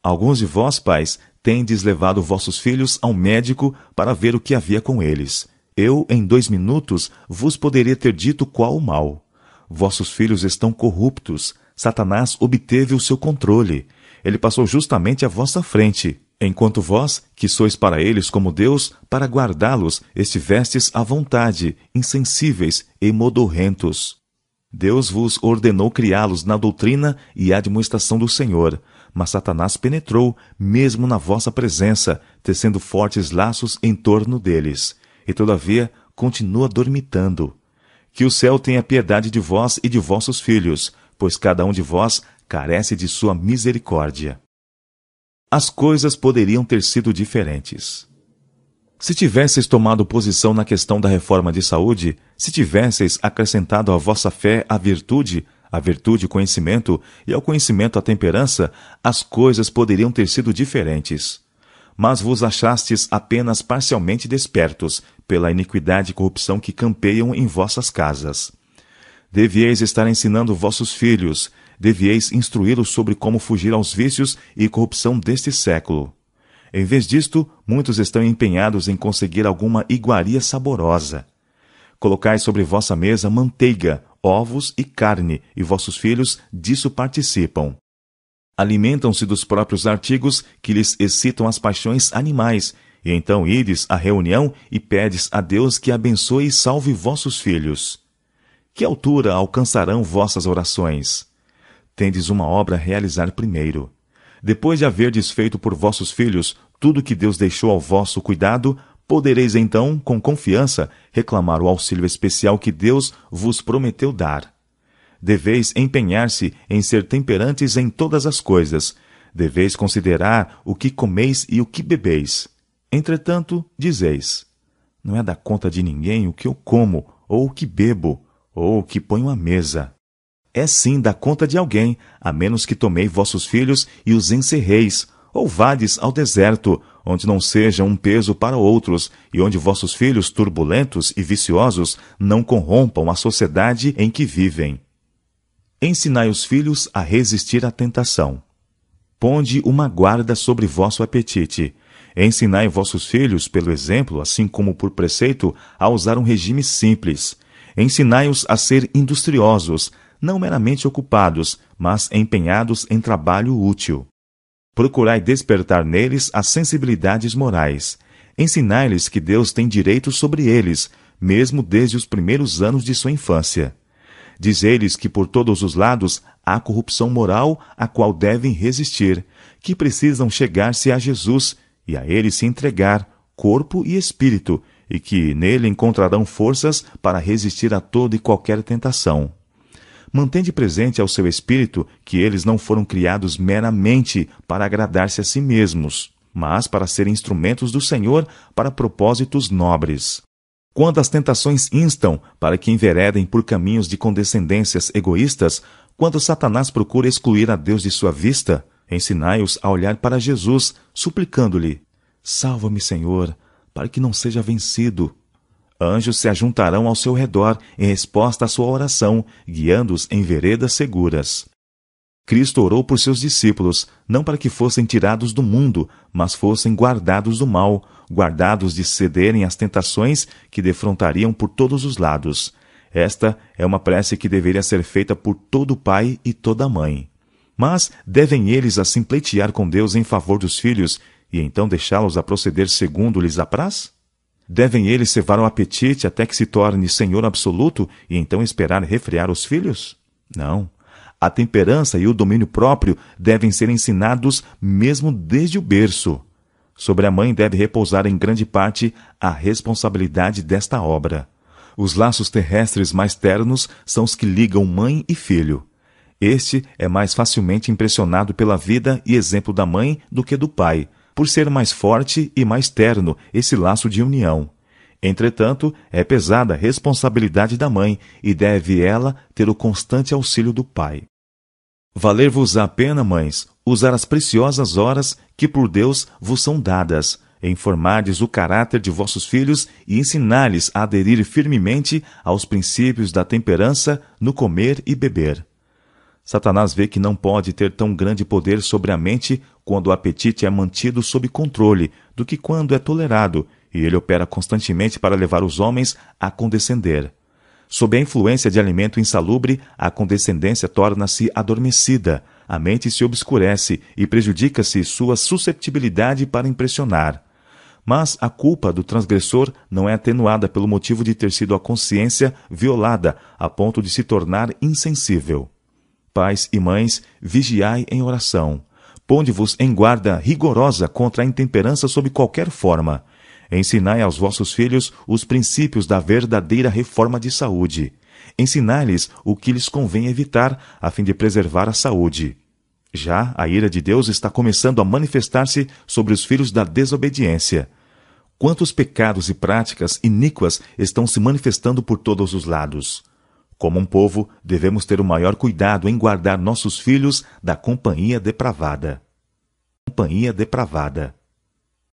Alguns de vós, pais, tendes levado vossos filhos ao médico para ver o que havia com eles. Eu, em 2 minutos, vos poderia ter dito qual o mal. Vossos filhos estão corruptos. Satanás obteve o seu controle. Ele passou justamente à vossa frente, enquanto vós, que sois para eles como Deus, para guardá-los, estivestes à vontade, insensíveis e modorrentos. Deus vos ordenou criá-los na doutrina e admoestação do Senhor, mas Satanás penetrou, mesmo na vossa presença, tecendo fortes laços em torno deles, e todavia continua dormitando. Que o céu tenha piedade de vós e de vossos filhos, pois cada um de vós carece de sua misericórdia. As coisas poderiam ter sido diferentes. Se tivesseis tomado posição na questão da reforma de saúde, se tivesseis acrescentado à vossa fé a virtude conhecimento, e ao conhecimento a temperança, as coisas poderiam ter sido diferentes. Mas vos achastes apenas parcialmente despertos pela iniquidade e corrupção que campeiam em vossas casas. Devieis estar ensinando vossos filhos, devieis instruí-los sobre como fugir aos vícios e corrupção deste século. Em vez disto, muitos estão empenhados em conseguir alguma iguaria saborosa. Colocai sobre vossa mesa manteiga, ovos e carne, e vossos filhos disso participam. Alimentam-se dos próprios artigos que lhes excitam as paixões animais, e então ides à reunião e pedes a Deus que abençoe e salve vossos filhos. Que altura alcançarão vossas orações? Tendes uma obra a realizar primeiro. Depois de haverdes feito por vossos filhos tudo que Deus deixou ao vosso cuidado, podereis então, com confiança, reclamar o auxílio especial que Deus vos prometeu dar. Deveis empenhar-se em ser temperantes em todas as coisas. Deveis considerar o que comeis e o que bebeis. Entretanto, dizeis: não é da conta de ninguém o que eu como, ou o que bebo, ou o que ponho à mesa. É sim da conta de alguém, a menos que tomei vossos filhos e os encerreis, ou vades ao deserto, onde não seja um peso para outros, e onde vossos filhos turbulentos e viciosos não corrompam a sociedade em que vivem. Ensinai os filhos a resistir à tentação. Ponde uma guarda sobre vosso apetite. Ensinai vossos filhos, pelo exemplo, assim como por preceito, a usar um regime simples. Ensinai-os a ser industriosos, não meramente ocupados, mas empenhados em trabalho útil. Procurai despertar neles as sensibilidades morais. Ensinai-lhes que Deus tem direito sobre eles, mesmo desde os primeiros anos de sua infância. Dizei-lhes que por todos os lados há corrupção moral a qual devem resistir, que precisam chegar-se a Jesus e a ele se entregar, corpo e espírito, e que nele encontrarão forças para resistir a toda e qualquer tentação. Mantende presente ao seu espírito que eles não foram criados meramente para agradar-se a si mesmos, mas para serem instrumentos do Senhor para propósitos nobres. Quando as tentações instam para que enveredem por caminhos de condescendências egoístas, quando Satanás procura excluir a Deus de sua vista, ensinai-os a olhar para Jesus, suplicando-lhe: salva-me, Senhor, para que não seja vencido. Anjos se ajuntarão ao seu redor em resposta à sua oração, guiando-os em veredas seguras. Cristo orou por seus discípulos, não para que fossem tirados do mundo, mas fossem guardados do mal, guardados de cederem às tentações que defrontariam por todos os lados. Esta é uma prece que deveria ser feita por todo pai e toda mãe. Mas devem eles assim pleitear com Deus em favor dos filhos, e então deixá-los a proceder segundo lhes apraz? Devem eles cevar o apetite até que se torne senhor absoluto e então esperar refrear os filhos? Não. A temperança e o domínio próprio devem ser ensinados mesmo desde o berço. Sobre a mãe deve repousar em grande parte a responsabilidade desta obra. Os laços terrestres mais ternos são os que ligam mãe e filho. Este é mais facilmente impressionado pela vida e exemplo da mãe do que do pai, por ser mais forte e mais terno esse laço de união. Entretanto, é pesada a responsabilidade da mãe e deve ela ter o constante auxílio do pai. Valer-vos a pena, mães, usar as preciosas horas que por Deus vos são dadas, em formardes o caráter de vossos filhos e ensinar-lhes a aderir firmemente aos princípios da temperança no comer e beber. Satanás vê que não pode ter tão grande poder sobre a mente quando o apetite é mantido sob controle do que quando é tolerado, e ele opera constantemente para levar os homens a condescender. Sob a influência de alimento insalubre, a condescendência torna-se adormecida, a mente se obscurece e prejudica-se sua susceptibilidade para impressionar. Mas a culpa do transgressor não é atenuada pelo motivo de ter sido a consciência violada a ponto de se tornar insensível. Pais e mães, vigiai em oração. Ponde-vos em guarda rigorosa contra a intemperança sob qualquer forma. Ensinai aos vossos filhos os princípios da verdadeira reforma de saúde. Ensinai-lhes o que lhes convém evitar, a fim de preservar a saúde. Já a ira de Deus está começando a manifestar-se sobre os filhos da desobediência. Quantos pecados e práticas iníquas estão se manifestando por todos os lados? Como um povo, devemos ter o maior cuidado em guardar nossos filhos da companhia depravada. Companhia depravada.